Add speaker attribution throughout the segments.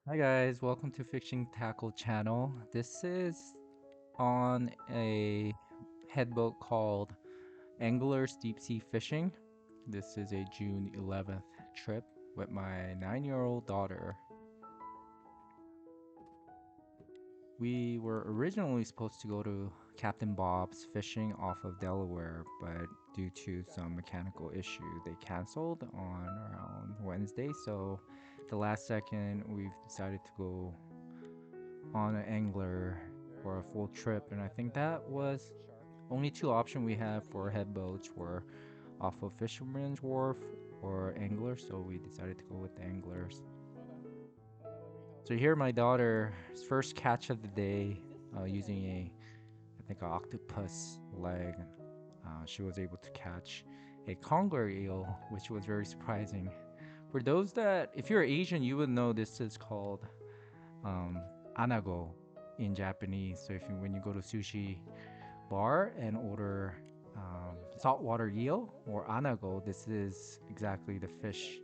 Speaker 1: Hi guys, welcome to Fishing Tackle channel. This is on a headboat called Angler's Deep Sea Fishing. This is a June 11th trip with my 9-year-old daughter. We were originally supposed to go to Captain Bob's fishing off of Delaware, but due to some mechanical issue, they canceled on around Wednesday. So the last second, we've decided to go on an angler for a full trip, and I think that was only two options we had for head boats were off of Fisherman's Wharf or Angler, so we decided to go with the Anglers. So here my daughter's first catch of the day using I think, an octopus leg. She was able to catch a conger eel, which was very surprising. For those that, if you're Asian, you would know this is called um, anago in Japanese. So if you, when you go to sushi bar and order saltwater eel or anago, this is exactly the fish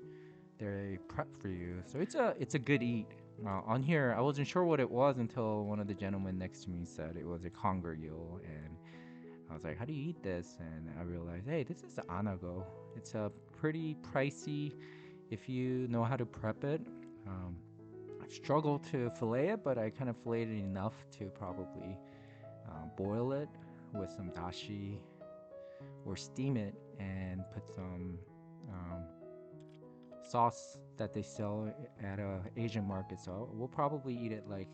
Speaker 1: they prep for you. So it's a good eat. On here, I wasn't sure what it was until one of the gentlemen next to me said it was a conger eel, and I was like, "How do you eat this?" And I realized, hey, this is the anago. It's a pretty pricey if you know how to prep it. Um, I struggle to fillet it, but I kind of filleted it enough to probably boil it with some dashi or steam it and put some um, sauce that they sell at a Asian market. So we'll probably eat it like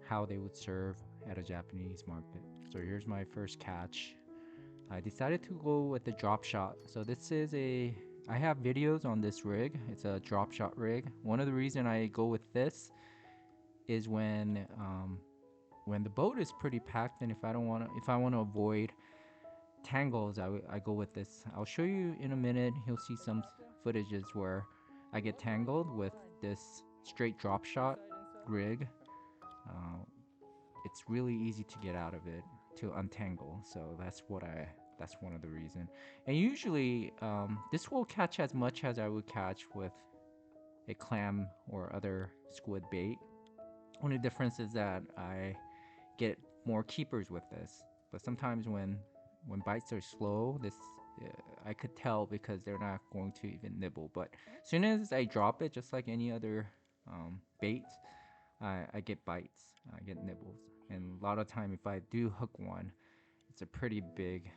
Speaker 1: how they would serve at a Japanese market. So here's my first catch. I decided to go with the drop shot. So this is a I have videos on this rig. It's a drop shot rig. One of the reason I go with this is when the boat is pretty packed, and if I want to avoid tangles, I go with this. I'll show you in a minute. You'll see some footages where I get tangled with this straight drop shot rig. Uh, it's really easy to get out of it to untangle. So that's one of the reason. And usually this will catch as much as I would catch with a clam or other squid bait. Only difference is that I get more keepers with this. But sometimes when bites are slow, this I could tell because they're not going to even nibble. But as soon as I drop it, just like any other bait, I get bites, I get nibbles. And a lot of time, if I do hook one, it's a pretty big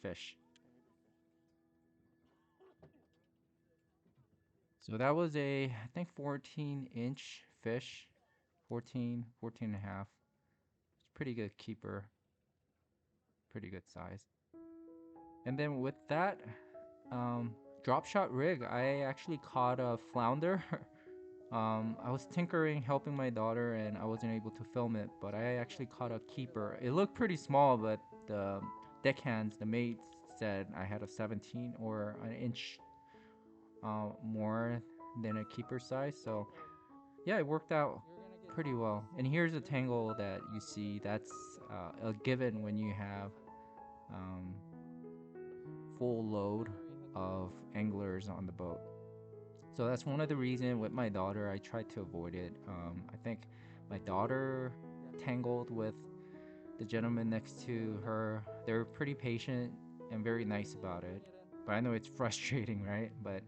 Speaker 1: fish. So that was I think 14-inch fish, 14 and a half. It's pretty good keeper, pretty good size. And then with that drop shot rig, I actually caught a flounder. I was tinkering, helping my daughter, and I wasn't able to film it, but I actually caught a keeper. It looked pretty small, but the deckhands, the mates, said I had a 17 or an inch more than a keeper size. So yeah, it worked out pretty well. And here's a tangle that you see. That's a given when you have um, full load of anglers on the boat. So that's one of the reasons with my daughter I tried to avoid it. I think my daughter tangled with the gentleman next to her. They're pretty patient and very nice about it. But I know it's frustrating, right? But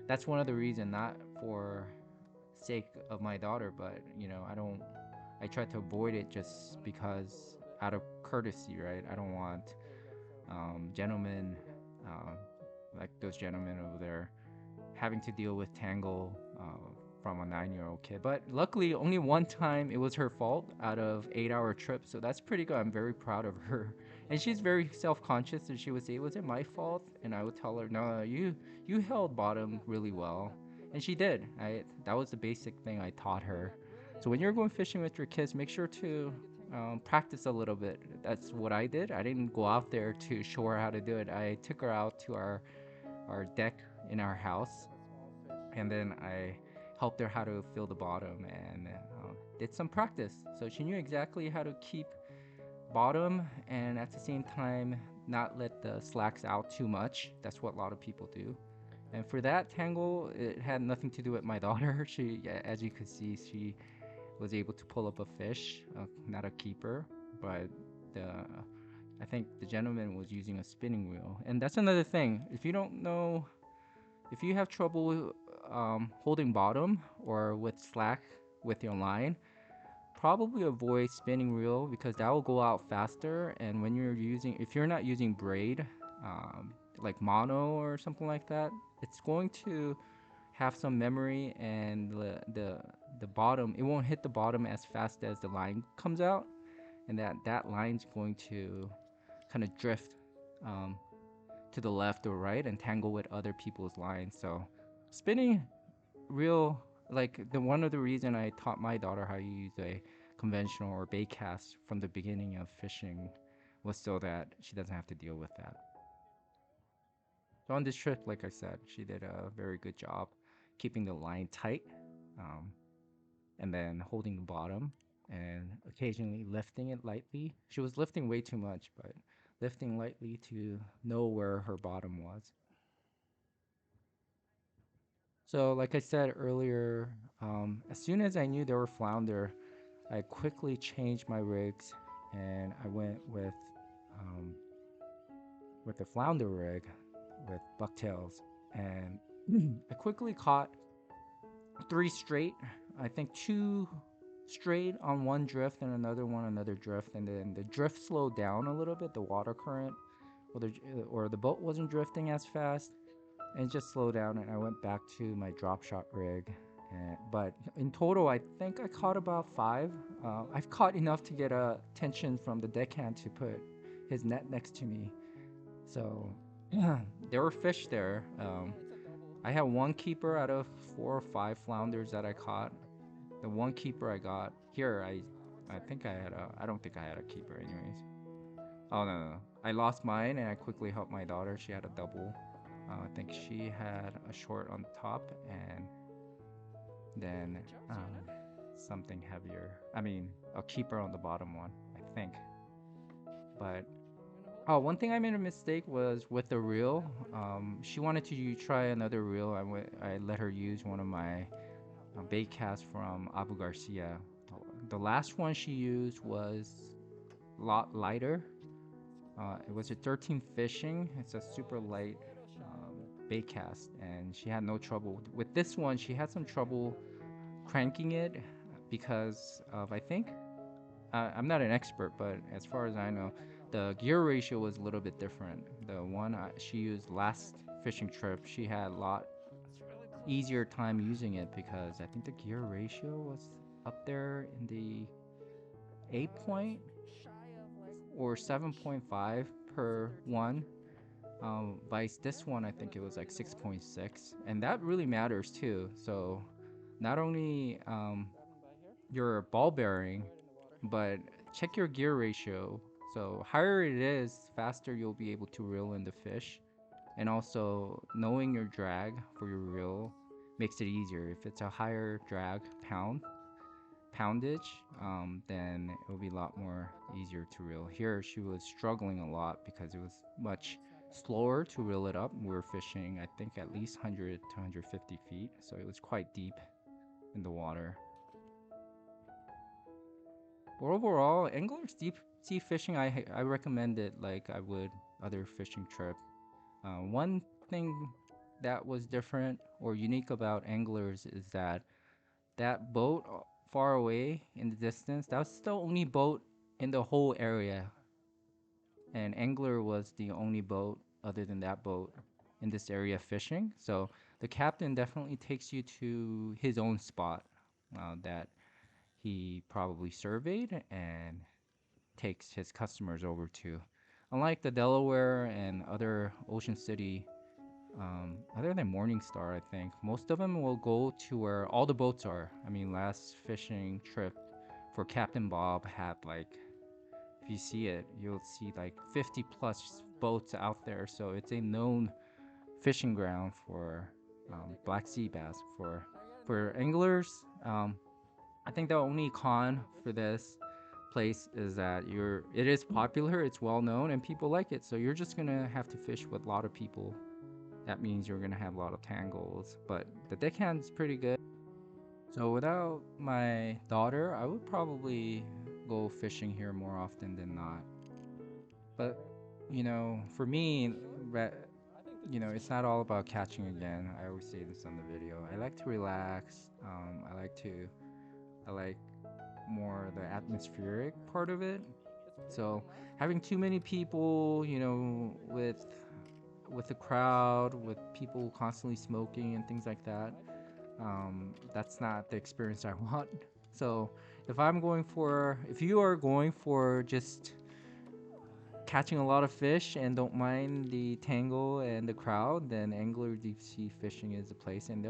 Speaker 1: that's one of the reasons, not for sake of my daughter, but I try to avoid it just because out of courtesy, right? I don't want gentlemen uh, like those gentlemen over there having to deal with tangle from a 9-year-old kid. But luckily, only one time it was her fault out of 8-hour trip, so that's pretty good. I'm very proud of her, and she's very self-conscious. And she would say, "Was it my fault?" And I would tell her, "No, you held bottom really well," and she did. I That was the basic thing I taught her. So when you're going fishing with your kids, make sure to practice a little bit. That's what I did. I didn't go out there to show her how to do it. I took her out to our deck in our house, and then I helped her how to fill the bottom and did some practice. So she knew exactly how to keep bottom and at the same time not let the slacks out too much. That's what a lot of people do. And for that tangle, it had nothing to do with my daughter. She, as you could see, she was able to pull up a fish, not a keeper, but the I think the gentleman was using a spinning wheel. And that's another thing. If you don't know, if you have trouble holding bottom or with slack with your line, probably avoid spinning reel because that will go out faster. And when you're using, if you're not using braid, like mono or something like that, it's going to have some memory, and the bottom, it won't hit the bottom as fast as the line comes out, and that line's going to kind of drift um, to the left or right and tangle with other people's lines. So spinning real, like, the one of the reason I taught my daughter how to use a conventional or bait cast from the beginning of fishing was so that she doesn't have to deal with that. So on this trip, like I said, she did a very good job keeping the line tight, um, and then holding the bottom and occasionally lifting it lightly. She was lifting way too much, but lifting lightly to know where her bottom was. So, like I said earlier, as soon as I knew there were flounder, I quickly changed my rigs and I went um, with the flounder rig with bucktails, and I quickly caught three straight. I think two straight on one drift and another one another drift, and then the drift slowed down a little bit. The water current, or the boat wasn't drifting as fast, and it just slowed down. And I went back to my drop shot rig. But in total, I think I caught about five. I've caught enough to get attention from the deckhand to put his net next to me. So there were fish there. I had one keeper out of 4 or 5 flounders that I caught. The one keeper I got here, I think I had a. I don't think I had a keeper, anyways. Oh no, no, no. I lost mine, and I quickly helped my daughter. She had a double. I think she had a short on top, and then something heavier. I mean, a keeper on the bottom one, I think. But oh, one thing I made a mistake was with the reel. She wanted to try another reel. I let her use one of my bait casts from Abu Garcia. The last one she used was a lot lighter. It was a 13 fishing. It's a super light bait cast, and she had no trouble. With this one, she had some trouble cranking it because of, I think, I'm not an expert, but as far as I know, the gear ratio was a little bit different. The one she used last fishing trip, she had a lot easier time using it because I think the gear ratio was up there in the 8 point or 7.5 per one. Vice this one, I think it was like 6.6, and that really matters too. So not only your ball bearing, but check your gear ratio. So higher it is, faster you'll be able to reel in the fish. And also knowing your drag for your reel makes it easier. If it's a higher drag poundage, then it will be a lot more easier to reel. Here she was struggling a lot because it was much slower to reel it up. We were fishing, I think, at least 100 to 150 feet, so it was quite deep in the water. But overall, anglers deep sea fishing, I recommend it like I would other fishing trip. One thing that was different or unique about anglers is that that boat far away in the distance, that was the only boat in the whole area, and angler was the only boat other than that boat in this area fishing. So the captain definitely takes you to his own spot that he probably surveyed and takes his customers over to. Unlike the Delaware and other Ocean City, other than Morningstar, I think most of them will go to where all the boats are. I mean, last fishing trip for Captain Bob had like, if you see it, you'll see like 50 plus boats out there. So it's a known fishing ground for black sea bass. For anglers, I think the only con for this place is that it is popular, it's well known, and people like it. So you're just gonna have to fish with a lot of people that means you're gonna have a lot of tangles. But the deckhand's pretty good. So without my daughter, I would probably go fishing here more often than not. But for me, ra- it's not all about catching again. I always say this on the video. I like to relax. I like more the atmospheric part of it. So having too many people, with the crowd, with people constantly smoking and things like that, that's not the experience I want. So if you are going for just catching a lot of fish and don't mind the tangle and the crowd, then angler deep sea fishing is a place, and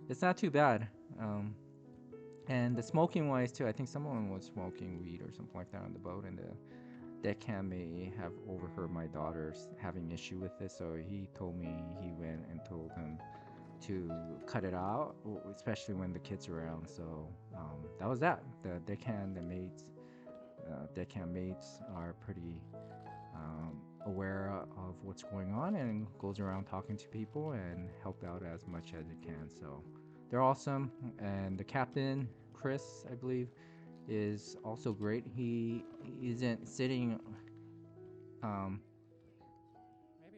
Speaker 1: it's not too bad. Um, and the smoking wise too, I think someone was smoking weed or something like that on the boat, and the deckhand may have overheard my daughter's having issue with this, so he told me he went and told him to cut it out, especially when the kids are around. So that was that. The deckhand mates are pretty aware of what's going on and goes around talking to people and help out as much as it can. So they're awesome. And the captain, Chris, I believe, is also great. He isn't sitting um,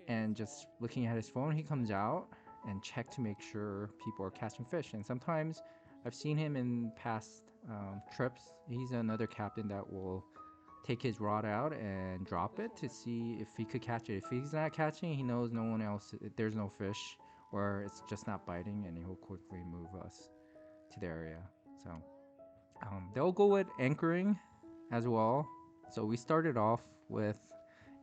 Speaker 1: and just looking at his phone. He comes out and check to make sure people are catching fish. And sometimes I've seen him in past trips. He's another captain that will take his rod out and drop it to see if he could catch it. If he's not catching, he knows no one else, there's no fish, or it's just not biting, and he'll quickly move us to the area. So they'll go with anchoring as well. So we started off with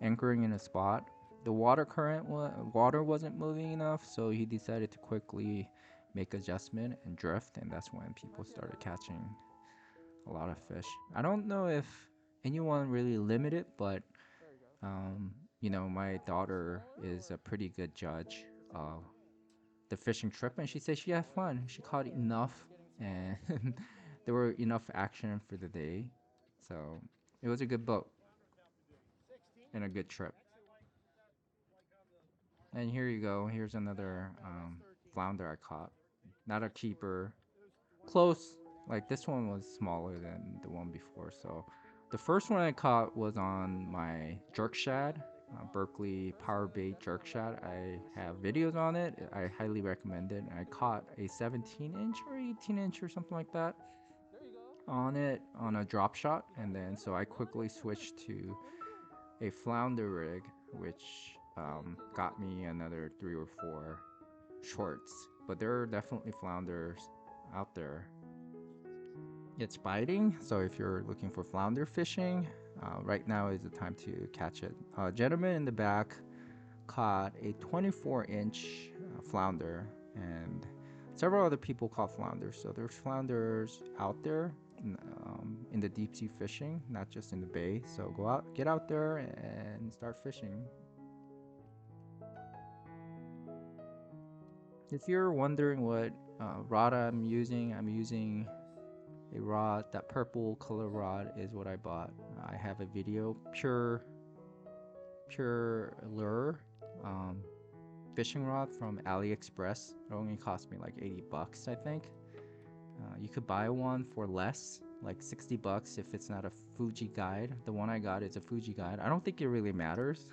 Speaker 1: anchoring in a spot. The water wasn't moving enough, so he decided to quickly make adjustment and drift, and that's when people started catching a lot of fish. I don't know if anyone really limited, but um, my daughter is a pretty good judge of the fishing trip, and she said she had fun. She caught enough, and there were enough action for the day, so it was a good boat and a good trip. And here you go. Here's another flounder I caught. Not a keeper. Close. Like this one was smaller than the one before. So the first one I caught was on my jerk shad, Berkeley power bait jerk shad. I have videos on it. I highly recommend it. I caught a 17-inch or 18-inch or something like that on it on a drop shot, and then so I quickly switched to a flounder rig, which got me another 3 or 4 shorts. But there are definitely flounders out there. It's biting, so if you're looking for flounder fishing, right now is the time to catch it. A gentleman in the back caught a 24-inch flounder, and several other people caught flounders. So there's flounders out there in the deep sea fishing, not just in the bay. So get out there and start fishing. If you're wondering what rod I'm using a rod. That purple color rod is what I bought. I have a video, pure lure um, fishing rod from AliExpress. It only cost me like 80 bucks, I think. You could buy one for less, like 60 bucks if it's not a Fuji guide. The one I got is a Fuji guide. I don't think it really matters.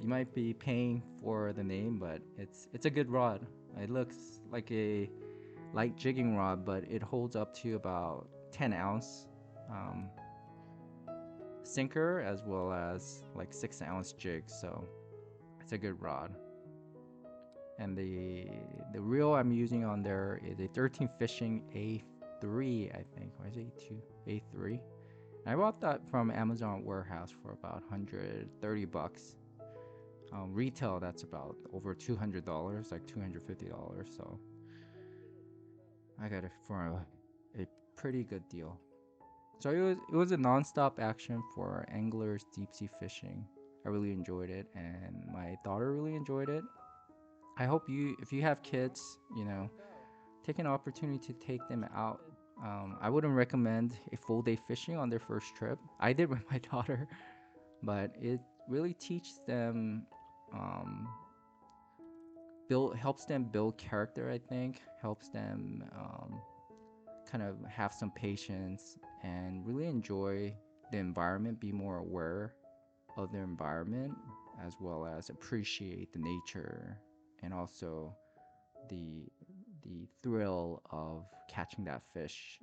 Speaker 1: You might be paying for the name, but it's a good rod. It looks like a light jigging rod, but it holds up to about 10-ounce um, sinker as well as like 6-ounce jig. So it's a good rod. And the reel I'm using on there is a 13 Fishing A3, I think, or is it A2? A3. I bought that from Amazon Warehouse for about 130 bucks. Retail, that's about over $200, like $250. So I got it for a pretty good deal. So it was a non-stop action for anglers deep sea fishing. I really enjoyed it, and my daughter really enjoyed it. I hope if you have kids, take an opportunity to take them out. I wouldn't recommend a full day fishing on their first trip. I did with my daughter, but it really teaches them um, helps them build character. I think helps them kind of have some patience and really enjoy the environment, be more aware of their environment, as well as appreciate the nature and also the the thrill of catching that fish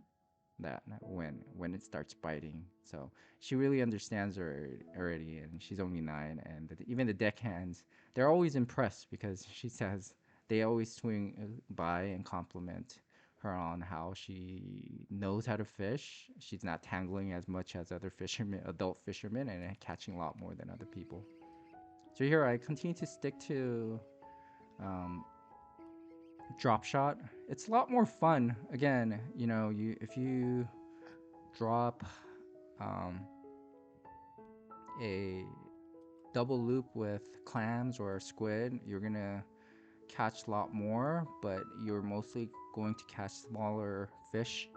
Speaker 1: that when it starts biting. So she really understands her already, and she's only 9. And even the deckhands, they're always impressed because she says they always swing by and compliment her on how she knows how to fish. She's not tangling as much as other fishermen, adult fishermen, and catching a lot more than other people. So here I continue to stick to um, drop shot. It's a lot more fun. Again, you know, you if you drop um, a double loop with clams or squid, you're gonna catch a lot more, but you're mostly going to catch smaller fish.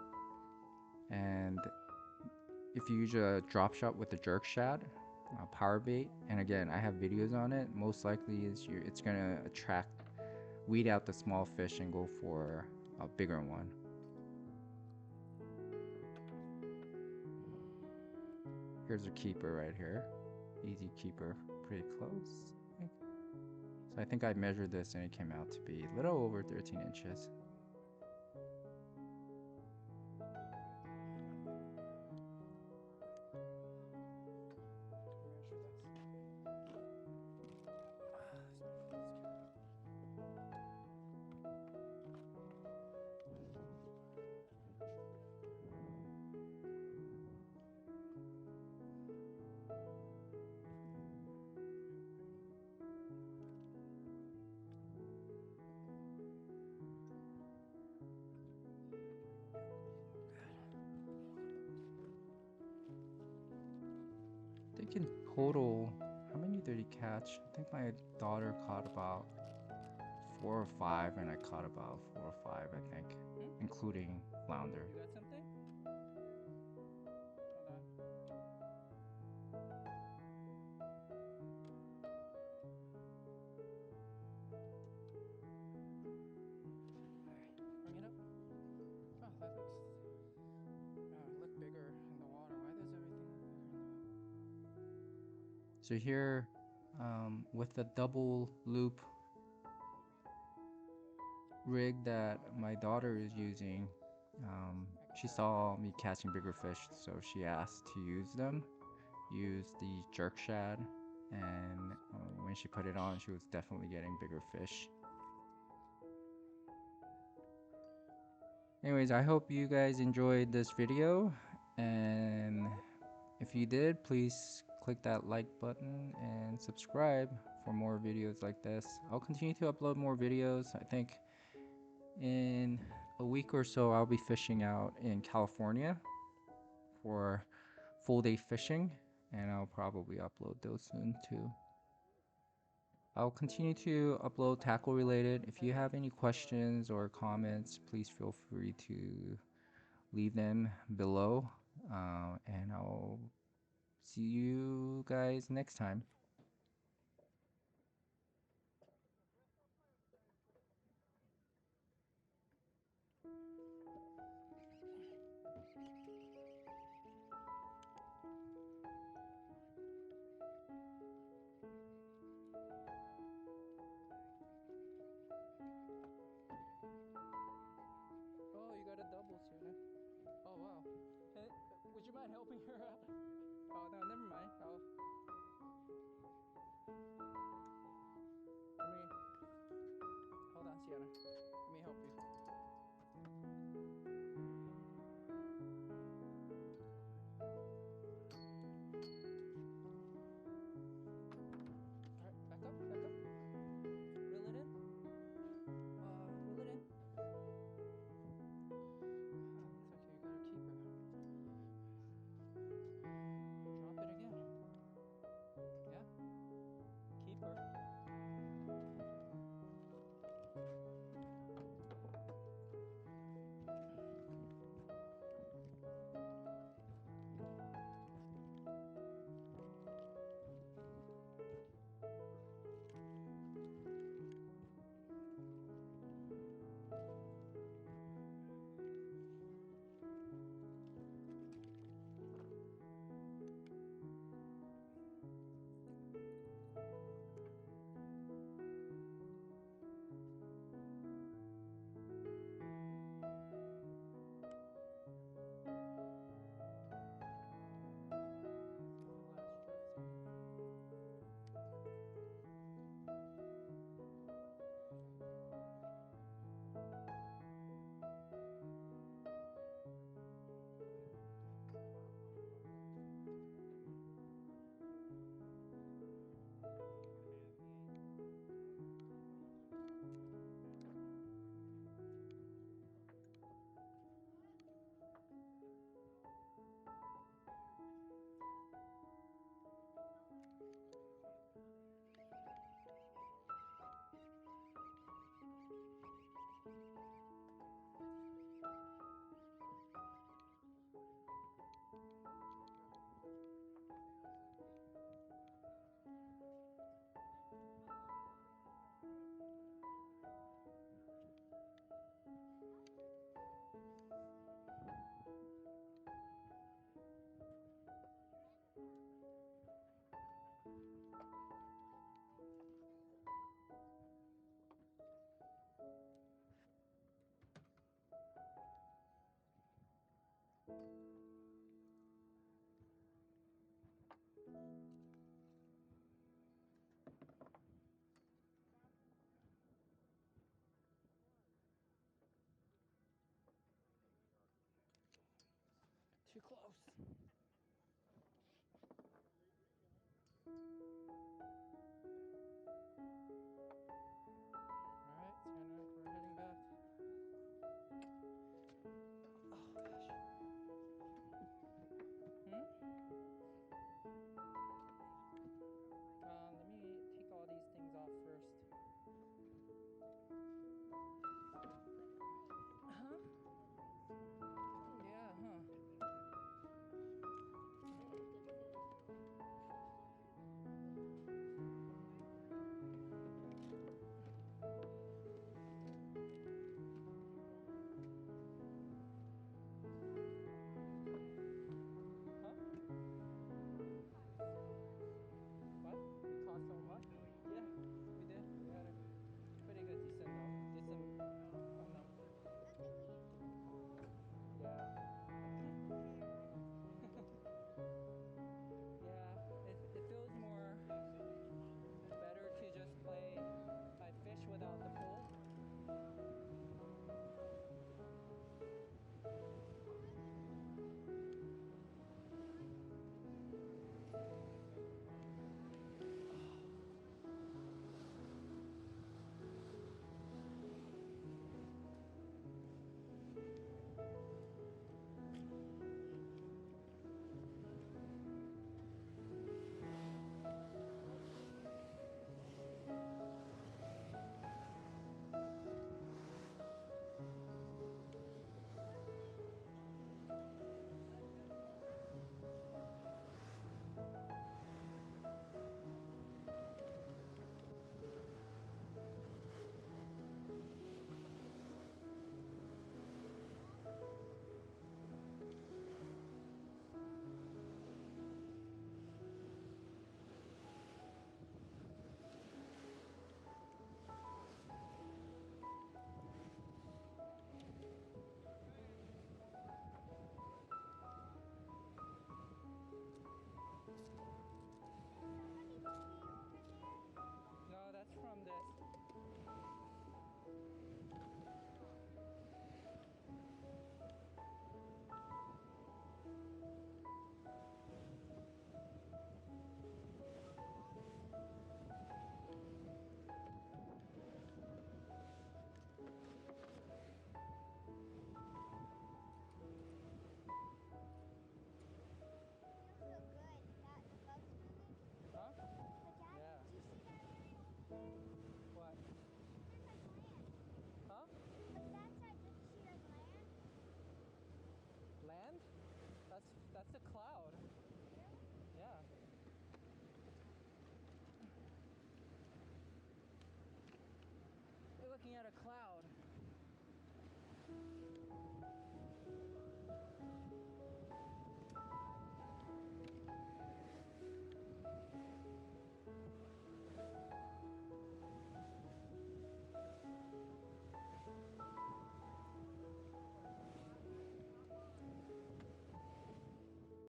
Speaker 1: And if you use a drop shot with a jerk shad, power bait, and again, I have videos on it, most likely it's gonna weed out the small fish and go for a bigger one. Here's a keeper right here. Easy keeper, pretty close. So I think I measured this and it came out to be a little over 13 inches. I think in total, how many did he catch? I think my daughter caught about 4 or 5, and I caught about 4 or 5, I think, including flounder.
Speaker 2: You got something? Hold on. Bring it up. Oh, that look bigger in the water. Why does everything look bigger in the water?
Speaker 1: So here, with the double loop rig that my daughter is using, she saw me catching bigger fish, so she asked to use them. Use the jerk shad, and when she put it on, she was definitely getting bigger fish. Anyways, I hope you guys enjoyed this video, and if you did, please click that like button and subscribe for more videos like this. I'll continue to upload more videos. I think in a week or so I'll be fishing out in California for full day fishing, and I'll probably upload those soon too. I'll continue to upload tackle related. If you have any questions or comments, please feel free to leave them below, and I'll see you guys next time.
Speaker 2: Oh, you got a double tuna. Oh, wow. Would you mind helping her out? Oh, no, never mind. Let me... Hold on, Sienna.